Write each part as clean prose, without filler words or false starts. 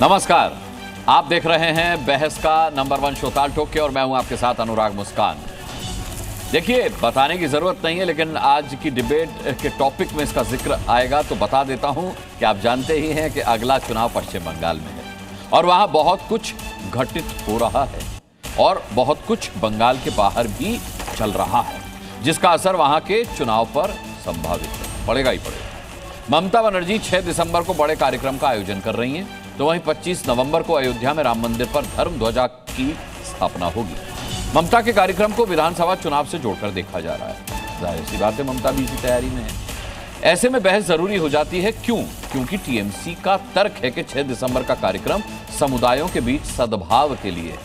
नमस्कार, आप देख रहे हैं बहस का नंबर 1 शो ताल ठोक के और मैं हूं आपके साथ अनुराग मुस्कान। देखिए, बताने की जरूरत नहीं है, लेकिन आज की डिबेट के टॉपिक में इसका जिक्र आएगा तो बता देता हूं कि आप जानते ही हैं कि अगला चुनाव पश्चिम बंगाल में है और वहां बहुत कुछ घटित हो रहा है और बहुत कुछ बंगाल के बाहर भी चल रहा है, जिसका असर वहां के चुनाव पर संभावित है, पड़ेगा ही पड़ेगा। ममता बनर्जी 6 दिसंबर को बड़े कार्यक्रम का आयोजन कर रही हैं, तो वहीं 25 नवंबर को अयोध्या में राम मंदिर पर धर्म ध्वजा की स्थापना होगी। ममता के कार्यक्रम को विधानसभा चुनाव से जोड़कर देखा जा रहा है। जाहिर सी बात है, ममता भी इसी तैयारी में है। ऐसे में बहस जरूरी हो जाती है। क्योंकि टीएमसी का तर्क है कि 6 दिसंबर का कार्यक्रम समुदायों के बीच सद्भाव के लिए है।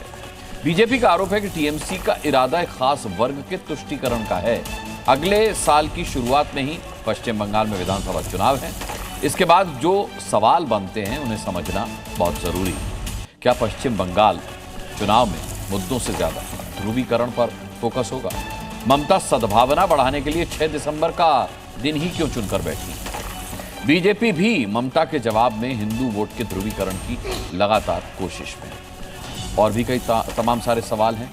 बीजेपी का आरोप है कि टीएमसी का इरादा एक खास वर्ग के तुष्टीकरण का है। अगले साल की शुरुआत में ही पश्चिम बंगाल में विधानसभा चुनाव है। इसके बाद जो सवाल बनते हैं उन्हें समझना बहुत जरूरी है। क्या पश्चिम बंगाल चुनाव में मुद्दों से ज्यादा ध्रुवीकरण पर फोकस होगा? ममता सद्भावना बढ़ाने के लिए 6 दिसंबर का दिन ही क्यों चुनकर बैठी? बीजेपी भी ममता के जवाब में हिंदू वोट के ध्रुवीकरण की लगातार कोशिश में है। और भी कई तमाम सारे सवाल हैं।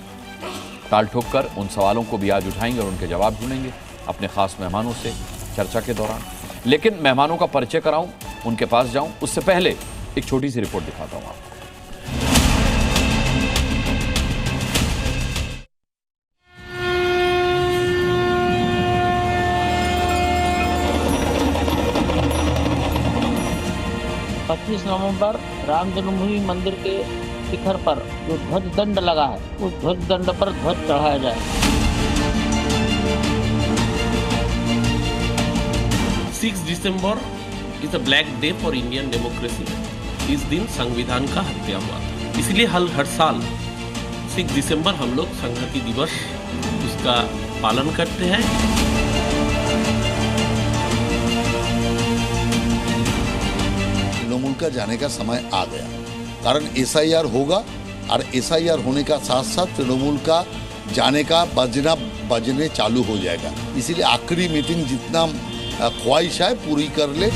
ताल ठोक कर उन सवालों को भी आज उठाएंगे और उनके जवाब ढूंढेंगे अपने खास मेहमानों से चर्चा के दौरान। लेकिन मेहमानों का परिचय कराऊं, उनके पास जाऊं, उससे पहले एक छोटी सी रिपोर्ट दिखाता हूं आपको। 25 नवंबर राम जन्मभूमि मंदिर के शिखर पर जो ध्वज दंड लगा है, उस ध्वज दंड पर ध्वज चढ़ाया जाए। 6 December is a black day for Indian democracy. इस दिन संविधान का हत्या हुआ था, इसलिए हर साल 6 दिसंबर हम लोग संहति दिवस उसका पालन करते हैं। तृणमूल का जाने का समय आ गया, कारण एसआईआर होगा और एसआईआर होने का साथ साथ तृणमूल का जाने का बजने चालू हो जाएगा। इसीलिए आखिरी मीटिंग जितना ख्वाहिश है पूरी कर ले।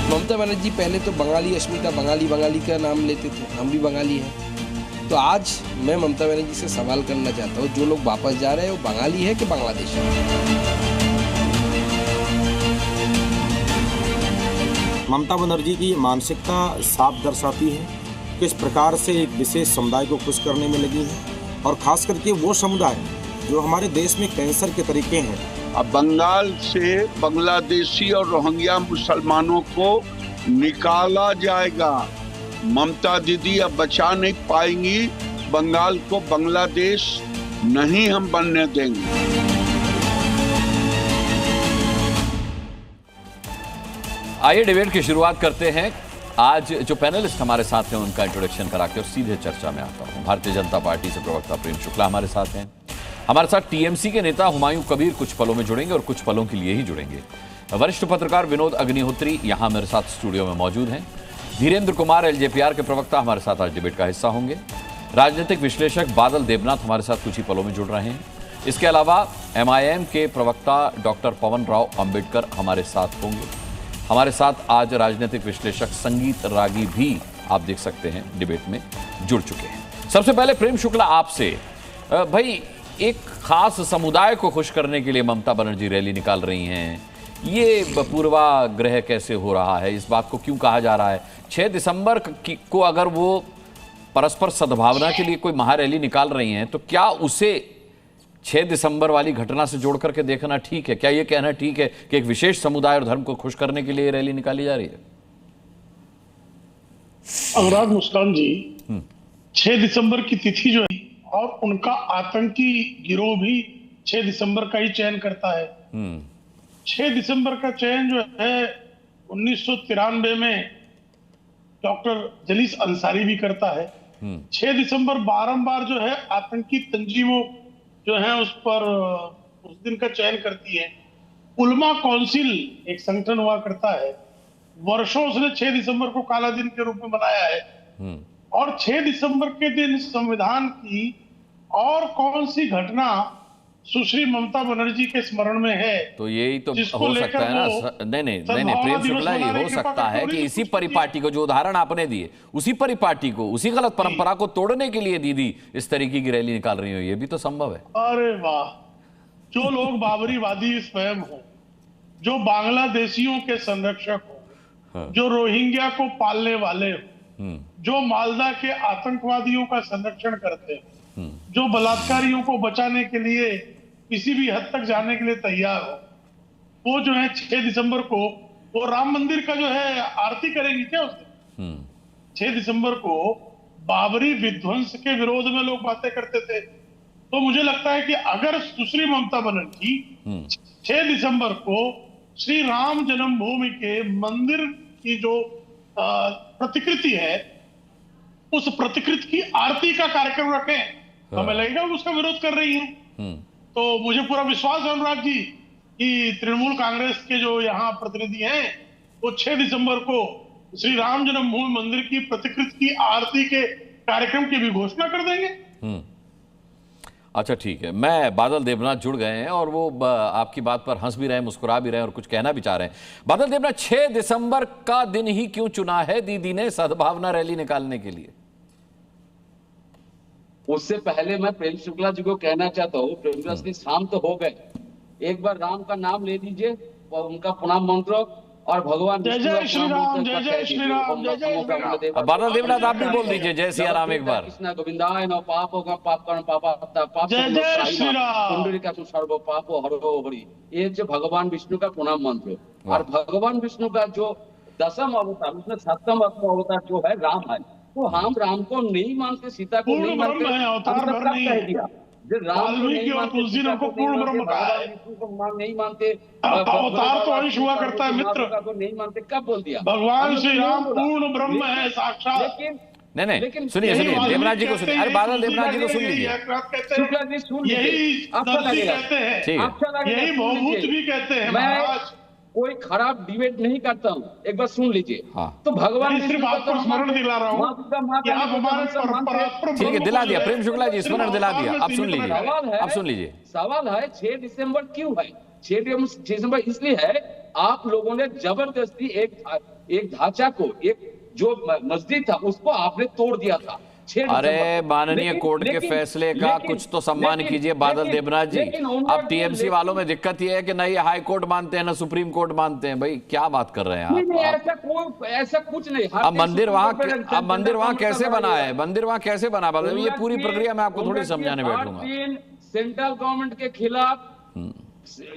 ममता बनर्जी पहले तो बंगाली अस्मिता बंगाली का नाम लेते थे, हम भी बंगाली हैं। तो आज मैं ममता बनर्जी से सवाल करना चाहता हूँ, जो लोग वापस जा रहे हैं वो बंगाली है कि बांग्लादेशी है? ममता बनर्जी की मानसिकता साफ दर्शाती है कि इस प्रकार से एक विशेष समुदाय को खुश करने में लगी है, और खास करके वो समुदाय जो हमारे देश में कैंसर के तरीके हैं। अब बंगाल से बांग्लादेशी और रोहिंग्या मुसलमानों को निकाला जाएगा। ममता दीदी अब बचा नहीं पाएंगी बंगाल को, बांग्लादेश नहीं हम बनने देंगे। आइए डिबेट की शुरुआत करते हैं। आज जो पैनलिस्ट हमारे साथ हैं उनका इंट्रोडक्शन करा के और सीधे चर्चा में आता हूं। भारतीय जनता पार्टी से प्रवक्ता प्रेम शुक्ला हमारे साथ हैं। हमारे साथ टीएमसी के नेता हुमायूं कबीर कुछ पलों में जुड़ेंगे और कुछ पलों के लिए ही जुड़ेंगे। वरिष्ठ पत्रकार विनोद अग्निहोत्री यहां मेरे साथ स्टूडियो में मौजूद हैं। धीरेन्द्र कुमार एलजेपीआर के प्रवक्ता हमारे साथ आज डिबेट का हिस्सा होंगे। राजनीतिक विश्लेषक बादल देवनाथ हमारे साथ कुछ ही पलों में जुड़ रहे हैं। इसके अलावा एमआईएम के प्रवक्ता डॉक्टर पवन राव अंबेडकर हमारे साथ होंगे। हमारे साथ आज राजनीतिक विश्लेषक संगीत रागी भी आप देख सकते हैं डिबेट में जुड़ चुके हैं। सबसे पहले प्रेम शुक्ला आपसे, भाई एक खास समुदाय को खुश करने के लिए ममता बनर्जी रैली निकाल रही हैं, ये पूर्वाग्रह कैसे हो रहा है? इस बात को क्यों कहा जा रहा है 6 दिसंबर को अगर वो परस्पर सद्भावना के लिए कोई महारैली निकाल रही हैं तो क्या उसे 6 दिसंबर वाली घटना से जोड़ करके देखना ठीक है? क्या यह कहना ठीक है कि एक विशेष समुदाय और धर्म को खुश करने के लिए रैली निकाली जा रही है? अनुराग मुस्कान जी, 6 दिसंबर की तिथि जो है और उनका आतंकी गिरोह भी 6 दिसंबर का ही चयन करता है। 6 दिसंबर का चयन जो है 1993 में डॉक्टर जलीस अंसारी भी करता है। 6 दिसंबर बारंबार जो है आतंकी तंजीमों जो है उस पर उस दिन का चयन करती है। उलमा काउंसिल एक संगठन हुआ करता है, वर्षों उसने 6 दिसंबर को काला दिन के रूप में मनाया है। और 6 दिसंबर के दिन संविधान की और कौन सी घटना सुश्री ममता बनर्जी के स्मरण में है, तो यही तो जिसको हो सकता है लेकर ना। वो नहीं, सद्भावना प्रेम दिवस शुक्ला जी, मनाने हो की सकता कृपा है कटोरी कि तो इसी कुछ परिपाटी को, जो उदाहरण आपने दिए, उसी परिपाटी को, उसी गलत परंपरा को तोड़ने के लिए दीदी इस तरीके की रैली निकाल रही हो, ये भी तो संभव है। अरे वाह, जो लोग बाबरीवादी स्वयं हो, जो बांग्लादेशियों के संरक्षक हो, हाँ। जो रोहिंग्या को पालने वाले हो, जो मालदा के आतंकवादियों का संरक्षण करते हो, जो बलात्कारियों को बचाने के लिए किसी भी हद तक जाने के लिए तैयार हो, वो जो है 6 दिसंबर को वो राम मंदिर का जो है आरती करेंगी क्या उस दिन? 6 दिसंबर को बाबरी विध्वंस के विरोध में लोग बातें करते थे। तो मुझे लगता है कि अगर सुश्री ममता बनर्जी 6 दिसंबर को श्री राम जन्मभूमि के मंदिर की जो प्रतिकृति है, उस प्रतिकृति की आरती का कार्यक्रम रखें, तो हमें लगेगा वो उसका विरोध कर रही है। तो मुझे पूरा विश्वास है अनुराग जी कि तृणमूल कांग्रेस के जो यहाँ प्रतिनिधि हैं, वो 6 दिसंबर को श्री राम जन्मभूमि मंदिर की प्रतिकृति की आरती के कार्यक्रम की भी घोषणा कर देंगे। अच्छा ठीक है, मैं बादल देवनाथ जुड़ गए हैं और वो आपकी बात पर हंस भी रहे हैं, मुस्कुरा भी रहे हैं और कुछ कहना भी चाह रहे हैं। बादल देवनाथ, 6 दिसंबर का दिन ही क्यों चुना है दीदी ने सद्भावना रैली निकालने के लिए? उससे पहले मैं प्रेम शुक्ला जी को कहना चाहता हूँ, प्रेम शुक्ला जी शाम तो हो गए, एक बार राम का नाम ले लीजिए और उनका प्रणाम मंत्र और भगवान जय जय श्री राम, जय जय श्री राम, जय जय श्री राम। बादल देवनाथ आप भी बोल दीजिए जय सिया राम एक बार। कृष्ण गोविंदाय नमः, पाप होगा पाप कर्ण पाप जय जय श्री राम, पुंडरीका सर्व पापो हरो हरि। ये जो भगवान विष्णु का प्रणाम मंत्र, और भगवान विष्णु का जो 10वां अवतार, उसमें 7वां अवतार जो है राम है, तो हम राम को नहीं मानते, सीता को नहीं मानते, अवतार भर नहीं कह दिया वाल्मीकि और तुलसी ने उनको पूर्ण ब्रह्म कहा है। नहीं मानते, अवतार तो अंश हुआ करता है मित्र, को नहीं मानते, कब बोल दिया? भगवान श्री राम पूर्ण ब्रह्म है साक्षात। लेकिन नहीं, सुनिए देवनाथ जी को सुनिए। अरे बादल देवनाथ जी को सुन लीजिए। शुक्ला जी सुन लीजिए, यही कहते हैं, यही बहुमूत भी कहते हैं महाराज। कोई खराब डिबेट नहीं करता हूँ, एक बार सुन लीजिए। हाँ। तो भगवान सिर्फ आपको स्मरण दिला रहा हूँ कि आप हमारे परंपरा। ठीक है, दिला दिया प्रेम शुक्ला जी, स्मरण दिला दिया। आप सुन लीजिए, आप सुन लीजिए। सवाल है 6 दिसंबर क्यों है? 6 दिसंबर इसलिए है, आप लोगों ने जबरदस्ती एक ढांचा को, एक जो मस्जिद था उसको आपने तोड़ दिया था। अरे माननीय कोर्ट के फैसले का कुछ तो सम्मान कीजिए बादल देवनाथ जी। अब टीएमसी वालों में दिक्कत यह है कि नहीं हाई कोर्ट मानते हैं ना सुप्रीम कोर्ट मानते हैं। भाई क्या बात कर रहे हैं आप? ऐसा कुछ नहीं। अब मंदिर वहां कैसे बना है? मंदिर वहां कैसे बना? ये पूरी प्रक्रिया मैं आपको थोड़ी समझाने बैठूंगा। सेंट्रल गवर्नमेंट के खिलाफ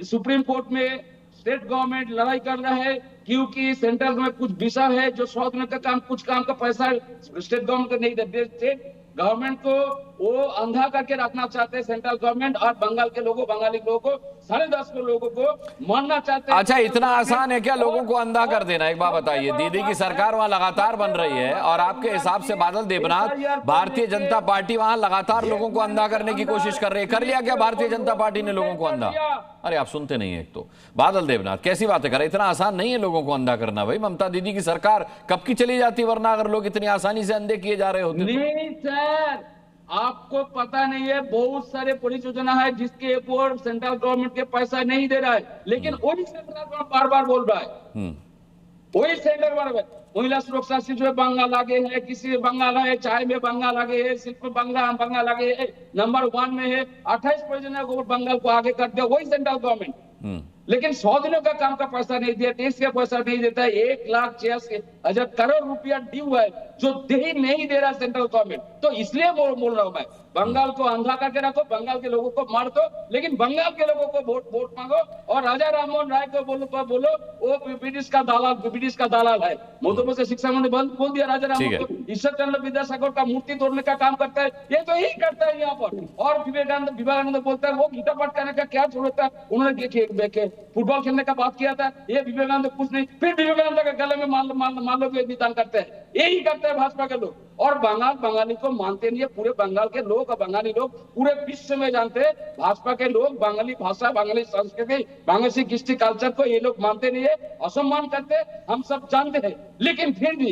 सुप्रीम कोर्ट में स्टेट गवर्नमेंट लड़ाई कर रहा है, क्योंकि सेंट्रल में कुछ विषय है जो 100 दिन का काम, कुछ काम का पैसा स्टेट गवर्नमेंट को नहीं देते। स्टेट गवर्नमेंट को वो अंधा करके रखना चाहते हैं सेंट्रल गवर्नमेंट, और बंगाल के लोगों, बंगाली लोगों को, 10.5 करोड़ लोगों को मानना चाहते हैं। अच्छा, इतना आसान है क्या लोगों को अंधा कर देना? एक बात बताइए, दीदी की सरकार वहां लगातार बन रही है और आपके हिसाब से बादल देवनाथ, भारतीय जनता पार्टी वहां लगातार लोगों को अंधा करने की कोशिश कर रही है। कर लिया क्या भारतीय जनता पार्टी ने लोगों को अंधा? अरे आप सुनते नहीं है। एक तो बादल देवनाथ कैसी बातें कर रहे, इतना आसान नहीं है लोगों को अंधा करना। भाई ममता दीदी की सरकार कब की चली जाती, वरना अगर लोग इतनी आसानी से अंधे किए जा रहे होते। नहीं सर, आपको पता नहीं है, बहुत सारे परियोजना है जिसके ऊपर सेंट्रल गवर्नमेंट के पैसा नहीं दे रहा है, लेकिन वही सेंट्रल गवर्नमेंट बार बार बोल रहा है, वही सेंट्रल गवर्नमेंट। महिला सुरक्षा शिविर में बंगाल आगे है, किसी में बंगाल है, चाय में बंगाल आगे है, सिल्क में बंगाल आगे है, नंबर 1 में है। 28 परियोजना को बंगाल को आगे कर दिया वही सेंट्रल गवर्नमेंट, लेकिन 100 दिनों का काम का पैसा नहीं दिया, टैक्स का पैसा नहीं देता है। 1,86,000 करोड़ रुपया ड्यू है जो नहीं दे रहा सेंट्रल गवर्नमेंट। तो इसलिए बोल रहा हूं मैं, बंगाल को अंधा करके रखो, बंगाल के लोगों को मार दो, लेकिन बंगाल के लोगों को वोट मांगो। और राजा राममोहन राय को बोलो वो ब्रिटिश का दालाल है। मधुपुर से शिक्षा मंत्री बोल दिया राजा राममोहन को, ईश्वर चंद्र विद्यासागर का मूर्ति तोड़ने का काम करता है, ये तो यही करता है यहाँ पर। और विवेकानंद बोलता है वो गीता पाठ करने का क्या छोड़ता है, उन्होंने फुटबॉल खेलने का बात किया था, ये विवेकानंद कुछ नहीं, फिर विवेकानंद के गले में मान लो निदान करते हैं। यही करते हैं भाजपा के लोग। और बंगाली को मानते नहीं है, पूरे बंगाल के लोग और बंगाली लोग पूरे विश्व में जानते हैं भाजपा के लोग बंगाली भाषा, बंगाली संस्कृति, बांग्लादेशी कृष्टि कल्चर को ये लोग मानते नहीं है, असम्मान करते हैं, हम सब जानते हैं। लेकिन फिर भी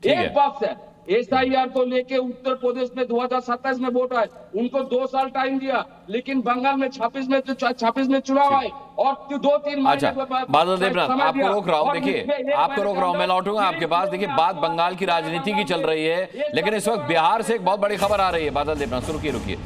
एक बात से SIR तो लेके उत्तर प्रदेश में 2027 में वोट आए, उनको 2 साल टाइम दिया, लेकिन बंगाल में 26 में चुनाव आए और 2-3 महीने अच्छा बादल देवनाथ, आपको रोक रहा हूं, देखिए आपको रोक रहा हूं, मैं लौटूंगा आपके पास। देखिए बात बंगाल की राजनीति की चल रही है, लेकिन इस वक्त बिहार से एक बहुत बड़ी खबर आ रही है। बादल देवनाथ रुकिए।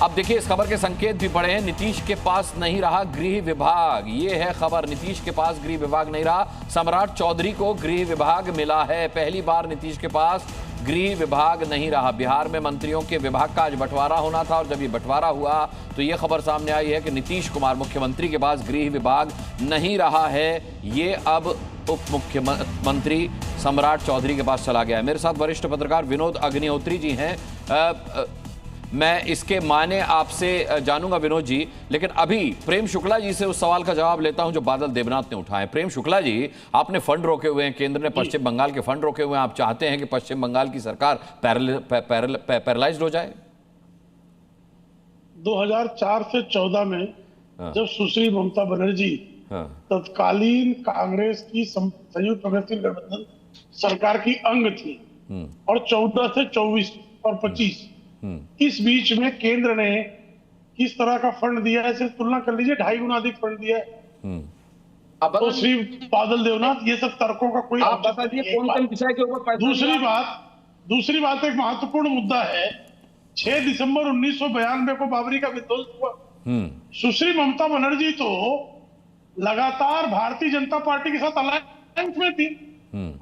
अब देखिए इस खबर के संकेत भी पड़े हैं। नीतीश के पास नहीं रहा गृह विभाग, ये है खबर। नीतीश के पास गृह विभाग नहीं रहा, सम्राट चौधरी को गृह विभाग मिला है। पहली बार नीतीश के पास गृह विभाग नहीं रहा। बिहार में मंत्रियों के विभाग का आज बंटवारा होना था और जब ये बंटवारा हुआ तो ये खबर सामने आई है कि नीतीश कुमार मुख्यमंत्री के पास गृह विभाग नहीं रहा है, ये अब उप मुख्यमंत्री सम्राट चौधरी के पास चला गया है। मेरे साथ वरिष्ठ पत्रकार विनोद अग्निहोत्री जी हैं। मैं इसके माने आपसे जानूंगा विनोद जी, लेकिन अभी प्रेम शुक्ला जी से उस सवाल का जवाब लेता हूं जो बादल देवनाथ ने उठाए। प्रेम शुक्ला जी, आपने फंड रोके हुए हैं, केंद्र ने पश्चिम बंगाल के फंड रोके हुए हैं, आप चाहते हैं कि पश्चिम बंगाल की सरकार पैरालाइज्ड हो जाए? 2004 से 14 में जब सुश्री ममता बनर्जी तत्कालीन कांग्रेस की संयुक्त प्रोग्रेसिव गठबंधन सरकार की अंग थी और 14 से 24 और 25 इस बीच में केंद्र ने किस तरह का फंड दिया है, सिर्फ तुलना कर लीजिए, 2.5 गुना अधिक फंड दिया है। तो श्री बादल देवनाथ, ये सब तर्कों का कोई आप बता दीजिए कौन विषय के ऊपर। दूसरी बात एक महत्वपूर्ण मुद्दा है। 6 दिसंबर 1992 को बाबरी का विध्वंस हुआ। सुश्री ममता बनर्जी तो लगातार भारतीय जनता पार्टी के साथ अलायंस में थी।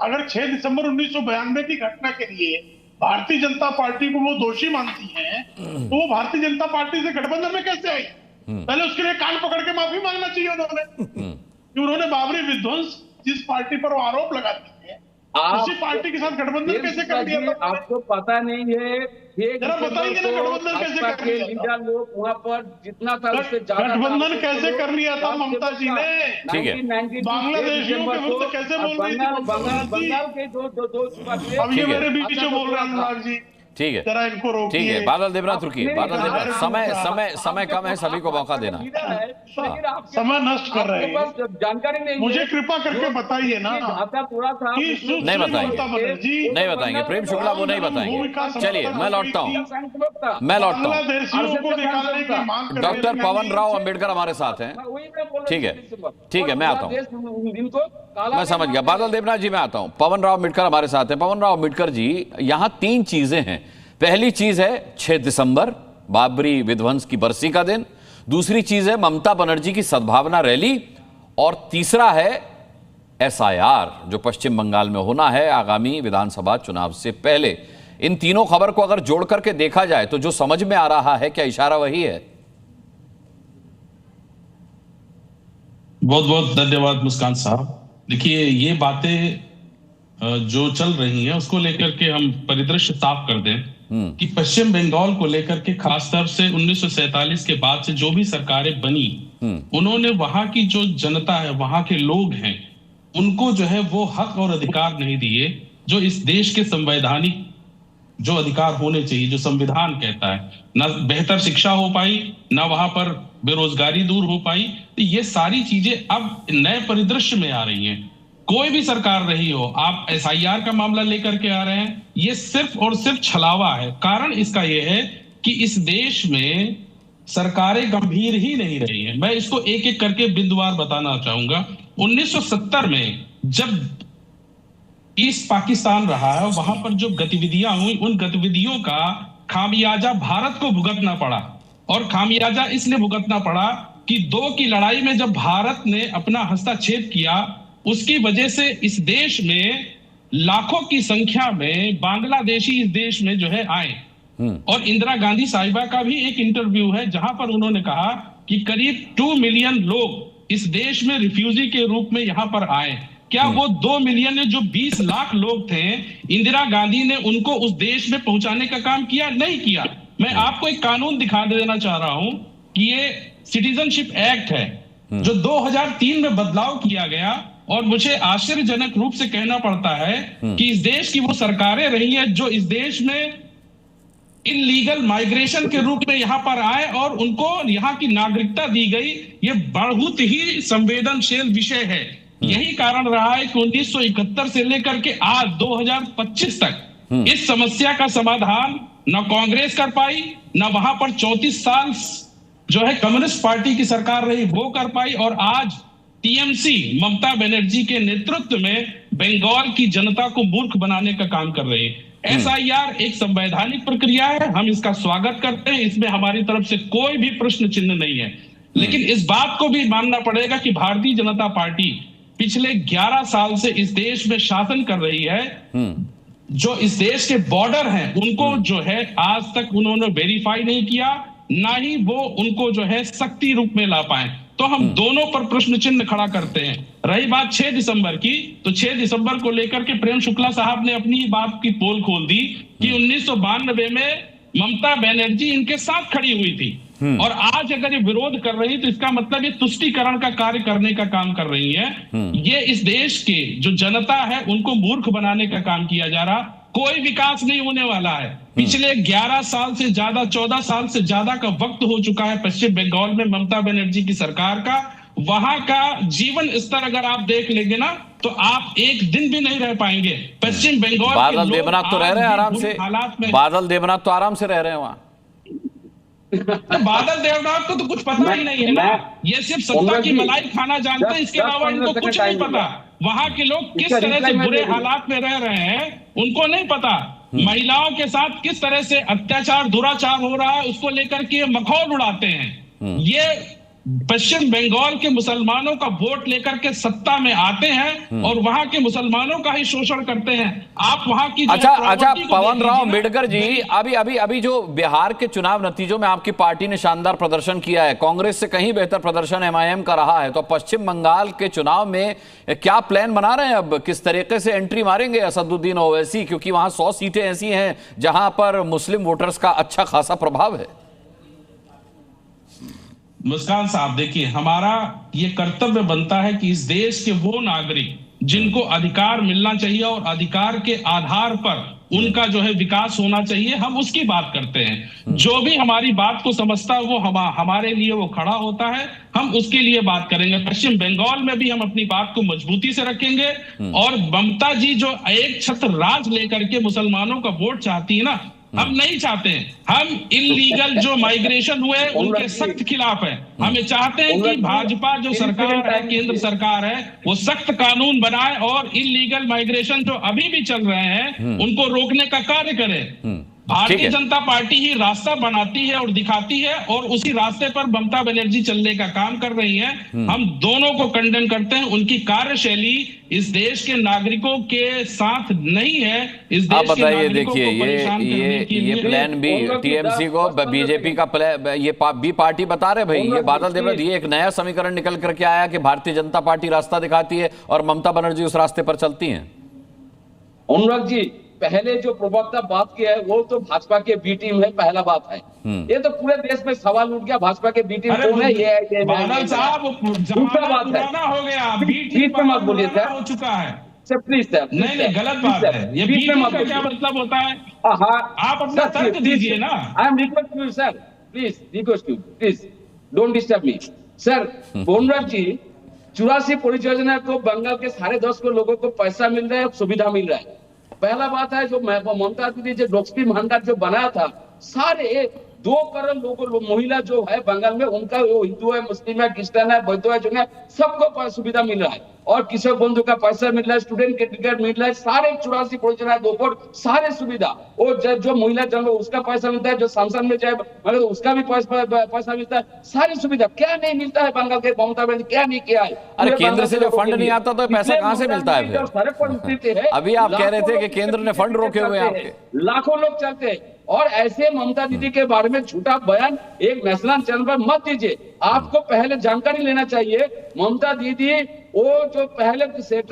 अगर 6 दिसंबर 1992 की घटना के लिए भारतीय जनता पार्टी को वो दोषी मानती हैं, तो वो भारतीय जनता पार्टी से गठबंधन में कैसे आई? पहले उसके लिए कान पकड़ के माफी मांगना चाहिए उन्होंने बाबरी विध्वंस जिस पार्टी पर वो आरोप लगाती है, उसी पार्टी के साथ गठबंधन कैसे कर दिया? आपको पता नहीं है, जरा बताइए ना गठबंधन कैसे कर लिया? लोग वहाँ पर जितना था उससे ज्यादा गठबंधन कैसे कर लिया था ममता जी ने? ठीक है, बांग्लादेशियों के विरुद्ध कैसे बोल रही थी? बंगाल के दो अब ये मेरे बीच में बोल रहे हैं अनुराग जी। ठीक है, जरा इनको रोकिए। ठीक है बादल देवनाथ, रुकिए। बादल देवनाथ, समय कम है, सभी को मौका देना। समय नष्ट कर रहे हैं, जानकारी नहीं। मुझे कृपा करके बताइए ना। नहीं बताएंगे प्रेम शुक्ला, वो नहीं बताएंगे। चलिए मैं लौटता हूँ। डॉक्टर पवन राव अंबेडकर हमारे साथ हैं। ठीक है, मैं आता हूँ। मैं समझ गया बादल देवनाथ जी, मैं आता हूँ। पवन राव अंबेडकर हमारे साथ हैं। पवन राव अंबेडकर जी, यहाँ 3 चीजें हैं। पहली चीज है 6 दिसंबर बाबरी विध्वंस की बरसी का दिन, दूसरी चीज है ममता बनर्जी की सद्भावना रैली, और तीसरा है SIR जो पश्चिम बंगाल में होना है आगामी विधानसभा चुनाव से पहले। इन तीनों खबर को अगर जोड़ करके देखा जाए तो जो समझ में आ रहा है, क्या इशारा वही है? बहुत बहुत धन्यवाद मुस्कान साहब। देखिए ये बातें जो चल रही हैं उसको लेकर के हम परिदृश्य साफ कर दें कि पश्चिम बंगाल को लेकर के खासतौर से 1947 के बाद से जो भी सरकारें बनी, उन्होंने वहां की जो जनता है, वहां के लोग हैं, उनको जो है वो हक और अधिकार नहीं दिए जो इस देश के संवैधानिक जो अधिकार होने चाहिए, जो संविधान कहता है। ना बेहतर शिक्षा हो पाई, ना वहां पर बेरोजगारी दूर हो पाई। तो ये सारी चीजें अब नए परिदृश्य में आ रही हैं। कोई भी सरकार रही हो, आप SIR का मामला लेकर के आ रहे हैं, ये सिर्फ और सिर्फ छलावा है। कारण इसका यह है कि इस देश में सरकारें गंभीर ही नहीं रही हैं। मैं इसको एक एक करके बिंदुवार बताना चाहूंगा। 1970 में जब ईस्ट पाकिस्तान रहा है, वहां पर जो गतिविधियां हुई, उन गतिविधियों का खामियाजा भारत को भुगतना पड़ा। और खामियाजा इसलिए भुगतना पड़ा कि 2 की लड़ाई में जब भारत ने अपना हस्तक्षेप किया, उसकी वजह से इस देश में लाखों की संख्या में बांग्लादेशी इस देश में जो है आए। और इंदिरा गांधी साहिबा का भी एक इंटरव्यू है जहां पर उन्होंने कहा कि करीब 2 मिलियन लोग इस देश में रिफ्यूजी के रूप में यहां पर आए। क्या वो 2 मिलियन में जो 20 लाख लोग थे, इंदिरा गांधी ने उनको उस देश में पहुंचाने का काम किया? नहीं किया। मैं आपको एक कानून दिखा देना चाह रहा हूं कि ये सिटीजनशिप एक्ट है जो 2003 में बदलाव किया गया। और मुझे आश्चर्यजनक रूप से कहना पड़ता है कि इस देश की वो सरकारें रही हैं जो इस देश में इलीगल माइग्रेशन के रूप में यहां पर आए और उनको यहां की नागरिकता दी गई। ये बहुत ही संवेदनशील विषय है। यही कारण रहा है कि 1971 से लेकर के आज 2025 तक इस समस्या का समाधान न कांग्रेस कर पाई, न वहां पर 34 साल जो है कम्युनिस्ट पार्टी की सरकार रही वो कर पाई, और आज टीएमसी ममता बनर्जी के नेतृत्व में बंगाल की जनता को मूर्ख बनाने का काम कर रही है। एसआईआर एक संवैधानिक प्रक्रिया है, हम इसका स्वागत करते हैं, इसमें हमारी तरफ से कोई भी प्रश्न चिन्ह नहीं है। लेकिन इस बात को भी मानना पड़ेगा कि भारतीय जनता पार्टी पिछले 11 साल से इस देश में शासन कर रही है। जो इस देश के बॉर्डर हैं उनको जो है आज तक उन्होंने वेरीफाई नहीं किया, ना ही वो उनको जो है सख्ती रूप में ला पाए। तो हम दोनों पर प्रश्न चिन्ह खड़ा करते हैं। रही बात 6 दिसंबर की, तो 6 दिसंबर को लेकर के प्रेम शुक्ला साहब ने अपनी बात की पोल खोल दी कि 1992 में ममता बनर्जी इनके साथ खड़ी हुई थी, और आज अगर ये विरोध कर रही तो इसका मतलब ये तुष्टीकरण का कार्य करने का काम कर रही है। ये इस देश के जो जनता है उनको मूर्ख बनाने का काम किया जा रहा। कोई विकास नहीं होने वाला है। पिछले 11 साल से ज्यादा, 14 साल से ज्यादा का वक्त हो चुका है पश्चिम बंगाल में ममता बनर्जी की सरकार का। वहां का जीवन स्तर अगर आप देख लेंगे ना तो आप एक दिन भी नहीं रह पाएंगे। पश्चिम बंगाल बादल देवनाथ तो रह रहे हैं आराम से, बादल देवनाथ तो आराम से रह रहे हैं वहां। बादल देवनाथ को तो कुछ पता ही नहीं है ना, ये सिर्फ सत्ता की मलाई खाना जानते हैं, इसके अलावा इनको कुछ नहीं पता। वहां के लोग किस तरह से बुरे हालात में रह रहे हैं उनको नहीं पता। महिलाओं के साथ किस तरह से अत्याचार दुराचार हो रहा है उसको लेकर के मखौल उड़ाते हैं। ये पश्चिम बंगाल के मुसलमानों का वोट लेकर के सत्ता में आते हैं और वहां के मुसलमानों का ही शोषण करते हैं। आप वहां की अच्छा पवन राव अम्बेडकर जी, अभी जो बिहार के चुनाव नतीजों में आपकी पार्टी ने शानदार प्रदर्शन किया है, कांग्रेस से कहीं बेहतर प्रदर्शन एमआईएम का रहा है, तो पश्चिम बंगाल के चुनाव में क्या प्लान बना रहे हैं? अब किस तरीके से एंट्री मारेंगे असदुद्दीन ओवैसी, क्योंकि वहां 100 सीटें ऐसी हैं जहां पर मुस्लिम वोटर्स का अच्छा खासा प्रभाव है। मुस्कान साहब, देखिए हमारा ये कर्तव्य बनता है कि इस देश के वो नागरिक जिनको अधिकार मिलना चाहिए और अधिकार के आधार पर उनका जो है विकास होना चाहिए, हम उसकी बात करते हैं। जो भी हमारी बात को समझता है वो हमारे लिए वो खड़ा होता है, हम उसके लिए बात करेंगे। पश्चिम बंगाल में भी हम अपनी बात को मजबूती से रखेंगे। और ममता जी जो एक छत्र राज लेकर के मुसलमानों का वोट चाहती है ना, हम नहीं चाहते हैं। हम इलीगल जो माइग्रेशन हुए उनके सख्त खिलाफ है। हमें चाहते हैं कि भाजपा जो सरकार है, केंद्र सरकार है, वो सख्त कानून बनाए और इलीगल माइग्रेशन जो अभी भी चल रहे हैं उनको रोकने का कार्य करे। भारतीय जनता पार्टी ही रास्ता बनाती है और दिखाती है, और उसी रास्ते पर ममता बनर्जी चलने का काम कर रही है। हम दोनों को कंडेम करते हैं। उनकी कार्यशैली इस देश के नागरिकों के साथ नहीं है। इस देश आप बताइए, देखिए ये प्लान भी टीएमसी को बीजेपी का ये भी पार्टी बता रहे भाई, ये बादल देवनाथ, ये एक नया समीकरण निकल करके आया कि भारतीय जनता पार्टी रास्ता दिखाती है और ममता बनर्जी उस रास्ते पर चलती है। अनुराग जी, पहले जो प्रवक्ता बात किया है वो तो भाजपा के बी टीम है, पहला बात है। ये तो पूरे देश में सवाल उठ गया, भाजपा के बी टीम कौन है? ये बादल साहब, दूसरा बात है, हो गया बीच में मत बोलिए सर, हो चुका है सर, प्लीज सर। नहीं, गलत बात है। ये बीच में का क्या मतलब होता है? आप अपना तर्क दीजिए ना। I am request you sir, please request you, please don't disturb me sir. Anurag ji, 84 परियोजना को बंगाल के 10.5 करोड़ लोगों को पैसा मिल रहा है, सुविधा मिल रहा है। पहला बात है, जो ममता दीदी जो लक्ष्मी भंडार जो बनाया था, सारे 2 करोड़ लोगों महिला जो है बंगाल में, उनका वो हिंदू है, मुस्लिम है, क्रिश्चियन है, बौद्ध है, जो है, सबको सुविधा मिल रहा है। और कृषक बंधु का पैसा मिल रहा है, स्टूडेंट के टिकट मिल रहा है, सारे 84 परियोजना 2 करोड़ सारे सुविधा। और जो महिला जन्म उसका पैसा मिलता है, जो सांसद में जाए मतलब उसका भी पैसा मिलता है, सारी सुविधा। क्या नहीं मिलता है बंगाल के ममता बनर्जी, क्या नहीं किया है? अरे केंद्र से जो फंड नहीं आता तो पैसा कहाँ से मिलता है फिर? अभी आप कह रहे थे कि केंद्र ने फंड रोके हुए हैं आपके। लाखों लोग चलते हैं, और ऐसे ममता दीदी के बारे में झूठा बयान एक नेशनल चैनल पर मत दीजिए। आपको पहले जानकारी लेना चाहिए। ममता दीदी वो जो पहले 7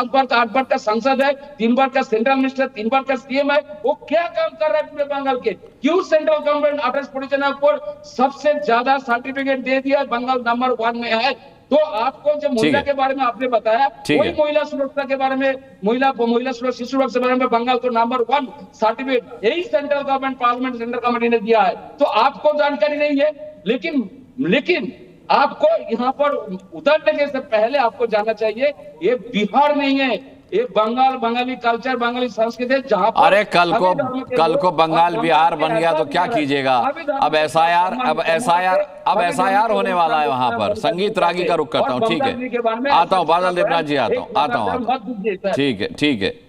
बार का 8 बार का सांसद है, 3 बार का सेंट्रल मिनिस्टर, 3 बार का सीएम है, वो क्या काम कर रहा है पूरे बंगाल के? क्यों सेंट्रल गवर्नमेंट 28 परियोजना पर सबसे ज्यादा सर्टिफिकेट दे दिया, बंगाल नंबर 1 में है? तो आपको जो महिला के बारे में आपने बताया, वही महिला सुरक्षा के बारे में, महिला सुरक्षा, शिशु सुरक्षा के बारे में बंगाल को नंबर 1 सर्टिफिकेट यही central government, parliament, central government ने दिया है। तो आपको जानकारी नहीं है, लेकिन आपको यहाँ पर उतरने से पहले आपको जानना चाहिए, ये बिहार नहीं है, ये बंगाल, बंगाली कल्चर, बंगाली संस्कृति है, जहाँ पर अरे कल को बंगाल बिहार बन गया तो क्या कीजिएगा? अब एसआईआर होने वाला है वहां पर। संगीत रागी का रुख करता हूँ, ठीक है, आता हूँ बादल देवनाथ जी, आता हूँ।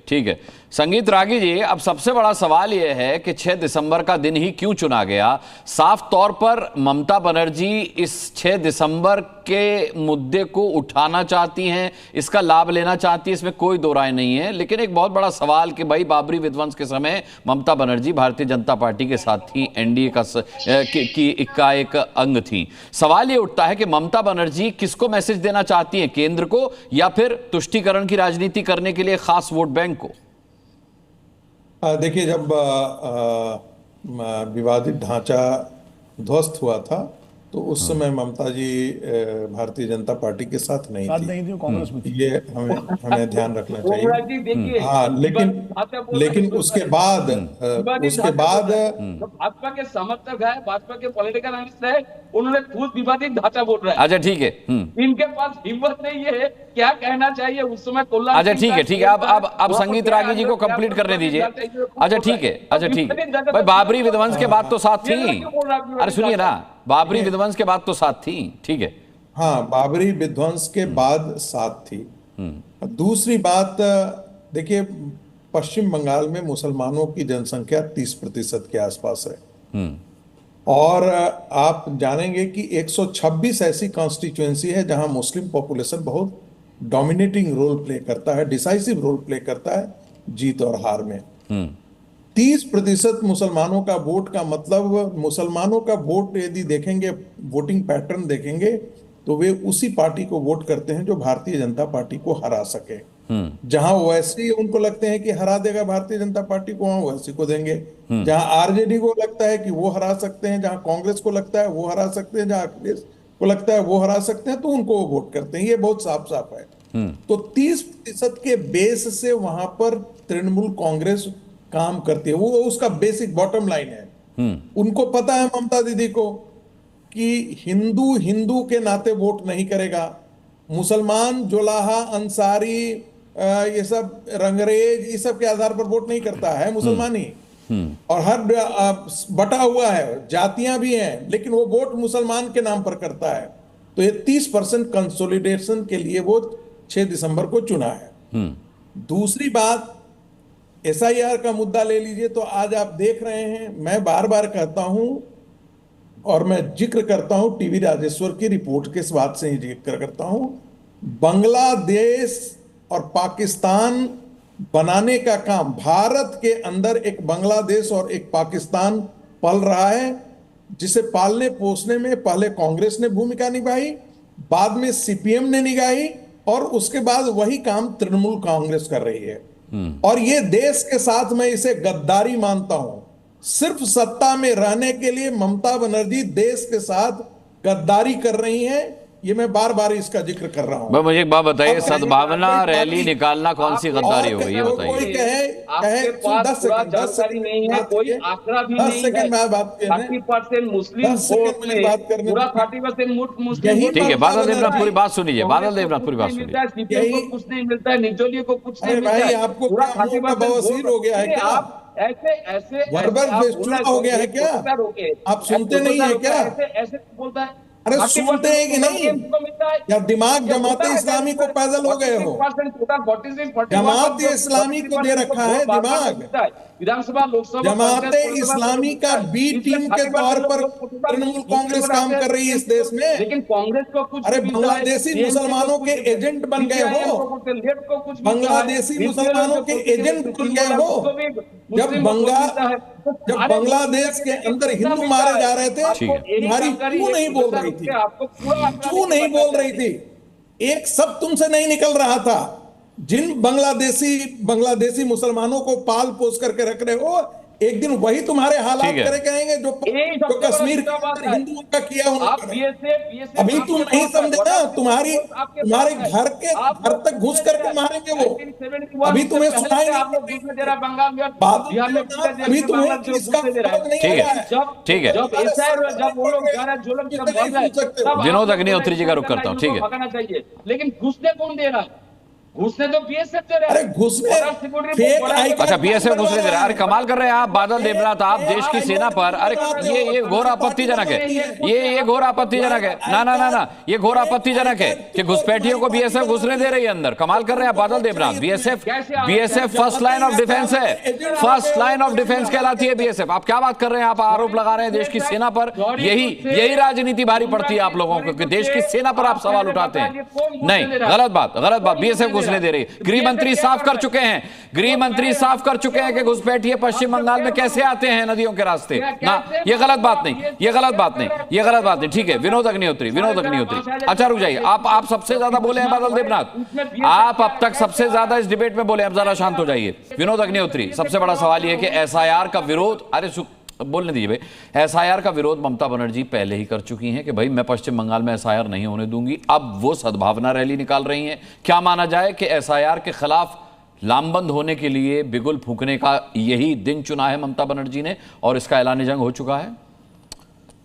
ठीक है संगीत रागी जी, अब सबसे बड़ा सवाल यह है कि 6 दिसंबर का दिन ही क्यों चुना गया? साफ तौर पर ममता बनर्जी इस 6 दिसंबर के मुद्दे को उठाना चाहती हैं, इसका लाभ लेना चाहती है, इसमें कोई दो राय नहीं है। लेकिन एक बहुत बड़ा सवाल कि भाई बाबरी विध्वंस के समय ममता बनर्जी भारतीय जनता पार्टी के साथ थी, एनडीए का एक अंग थी। सवाल ये उठता है कि ममता बनर्जी किसको मैसेज देना चाहती है, केंद्र को या फिर तुष्टीकरण की राजनीति करने के लिए खास वोट बैंक को? देखिए, जब विवादित ढांचा ध्वस्त हुआ था तो उस समय ममता जी भारतीय जनता पार्टी के साथ नहीं थी, कांग्रेस में थी। ये हमें ध्यान रखना चाहिए। हाँ, लेकिन उसके बाद भाजपा के समर्थक है, भाजपा के पॉलिटिकल एनालिस्ट है, उन्होंने खुद विवादित ढांचा बोल रहा है। अच्छा ठीक है, इनके पास हिम्मत नहीं है, क्या कहना चाहिए उस समय। अच्छा ठीक है, अब संगीत रागी जी को कंप्लीट करने दीजिए। अच्छा ठीक है भाई, बाबरी विध्वंस के बाद तो साथ थी। अरे सुनिए ना, बाबरी विध्वंस के बाद तो साथ थी, ठीक है। हाँ, बाबरी विध्वंस के बाद साथ थी। दूसरी बात देखिए, पश्चिम बंगाल में मुसलमानों की जनसंख्या 30% के आसपास है और आप जानेंगे कि 126 ऐसी कॉन्स्टिट्यूएंसी है जहां मुस्लिम पॉपुलेशन बहुत डोमिनेटिंग रोल प्ले करता है, डिसाइसिव रोल प्ले करता है जीत और हार में। 30% मुसलमानों का वोट का मतलब, मुसलमानों का वोट यदि देखेंगे, वोटिंग पैटर्न देखेंगे तो वे उसी पार्टी को वोट करते हैं जो भारतीय जनता पार्टी को हरा सके। जहां वैसे उनको लगते हैं कि हरा देगा भारतीय जनता पार्टी को, वहां वैसे को देंगे। जहां आरजेडी को लगता है कि वो हरा सकते हैं, जहां कांग्रेस को लगता है वो हरा सकते हैं, जहां अखिलेश को लगता है वो हरा सकते हैं, तो उनको वो वोट करते हैं। ये बहुत साफ साफ है। तो 30% के बेस से वहां पर तृणमूल कांग्रेस काम करती है। वो उसका बेसिक बॉटम लाइन है। उनको पता है ममता दीदी को कि हिंदू के नाते वोट नहीं करेगा, मुसलमान, जोलाहा, अंसारी, ये सब रंगरेज, ये सब के आधार पर वोट नहीं करता है मुसलमान ही। और हर बटा हुआ है, जातियां भी हैं, लेकिन वो वोट मुसलमान के नाम पर करता है। तो ये 30% कंसोलिडेशन के लिए वो 6 दिसंबर को चुना है। दूसरी बात, एसआईआर का मुद्दा ले लीजिए तो आज आप देख रहे हैं, मैं बार बार कहता हूं और मैं जिक्र करता हूं, टीवी राजेश्वर की रिपोर्ट के इस बात से ही जिक्र करता हूं, बांग्लादेश और पाकिस्तान बनाने का काम, भारत के अंदर एक बांग्लादेश और एक पाकिस्तान पल रहा है, जिसे पालने पोसने में पहले कांग्रेस ने भूमिका निभाई, बाद में सीपीएम ने निभाई और उसके बाद वही काम तृणमूल कांग्रेस कर रही है। और ये देश के साथ मैं इसे गद्दारी मानता हूं। सिर्फ सत्ता में रहने के लिए ममता बनर्जी देश के साथ गद्दारी कर रही हैं। ये मैं बार बार इसका जिक्र कर रहा हूं। मुझे एक बात बताइए, सद्भावना रैली निकालना कौन सी गद्दारी हो गई, ये बताइए। कोई कहे 10 सेकंड नहीं है, कोई आंकड़ा भी नहीं है, 10 सेकंड में बात करने, 30% मुस्लिम वोट में बात करने, पूरा 30% मुस्लिम। ठीक है, बादल देवनाथ पूरी बात सुनिए, बादल देवनाथ पूरी बात सुनिए। सीपीएम को कुछ नहीं मिलता है, निर्दलीय को कुछ नहीं मिलता है। आपको बवासीर हो गया है क्या? ऐसे वर्बल हो गया है क्या? आप सुनते नहीं है क्या? ऐसे बोलता है। अरे सुनते हैं कि नहीं? या दिमाग जमाते इस्लामी को पैदल हो गए हो? जमाते इस्लामी को दे रखा है दिमाग। विधानसभा लोकसभा जमाते इस्लामी का बी टीम के तौर पर तृणमूल कांग्रेस काम कर रही है इस देश में। लेकिन कांग्रेस को कुछ, अरे बांग्लादेशी मुसलमानों के एजेंट बन गए हो, बांग्लादेशी मुसलमानों के एजेंट बन गए हो। जब बांग्लादेश के अंदर हिंदू मारे जा रहे थे, तुम्हारी क्यों नहीं बोल रही थी? क्यों नहीं बोल रही थी? एक सब तुमसे नहीं निकल रहा था। जिन बांग्लादेशी मुसलमानों को पाल पोस करके रख रहे हो, एक दिन वही तुम्हारे हालात करे कहेंगे जो कश्मीर हिंदुओं का किया उन्होंने। अभी तुम नहीं समझे ना, तुम्हारे घर तक घुस करके मारेंगे वो। अभी तुम्हें सुनाई नहीं, अभी तुम्हें इसका ठीक है। विनोद अग्निहोत्री जी का रुख करता हूँ, ठीक है। लेकिन घुसने कौन दे रहा है? घुसने तो बीएसएफ दे रहा अरे घुसने फेक आईडी, अच्छा बीएसएफ घुसने दे रहा है। अरे कमाल कर रहे हैं आप बादल देवनाथ, आप देश की सेना पर। अरे ये घोर आपत्तिजनक है, ये घोर आपत्तिजनक है। ना ना ना ना, ये घोर आपत्तिजनक है कि घुसपैठियों को बीएसएफ घुसने दे रही है अंदर। कमाल कर रहे हैं Badal Debnath. BSF first line of defence है, फर्स्ट लाइन ऑफ डिफेंस कहलाती है बीएसएफ। आप क्या बात कर रहे हैं? आप आरोप लगा रहे हैं देश की सेना पर। यही राजनीति भारी पड़ती है आप लोगों को कि देश की सेना पर आप सवाल उठाते हैं। नहीं, गलत बात। बीएसएफ घुसने दे रही। गृह मंत्री साफ कर चुके हैं, गृह मंत्री साफ कर चुके हैं कि घुसपैठिए पश्चिम बंगाल में कैसे आते हैं नदियों के रास्ते। ना, ये गलत बात नहीं, ये गलत बात नहीं। ठीक है, विनोद अग्निहोत्री। अच्छा रुक जाइए, आप सबसे ज्यादा बोले हैं बादल देवनाथ, आप अब तक सबसे ज्यादा इस डिबेट में बोले। अब जरा शांत हो जाइए। विनोद अग्निहोत्री, सबसे बड़ा सवाल यह है कि एसआईआर का विरोध, अरे बोलने दीजिए भाई, एसआईआर का विरोध ममता बनर्जी पहले ही कर चुकी हैं कि भाई मैं पश्चिम बंगाल में एसआईआर नहीं होने दूंगी। अब वो सद्भावना रैली निकाल रही हैं। क्या माना जाए कि एसआईआर के खिलाफ लामबंद होने के लिए बिगुल फूंकने का यही दिन चुना है ममता बनर्जी ने और इसका ऐलान जंग हो चुका है?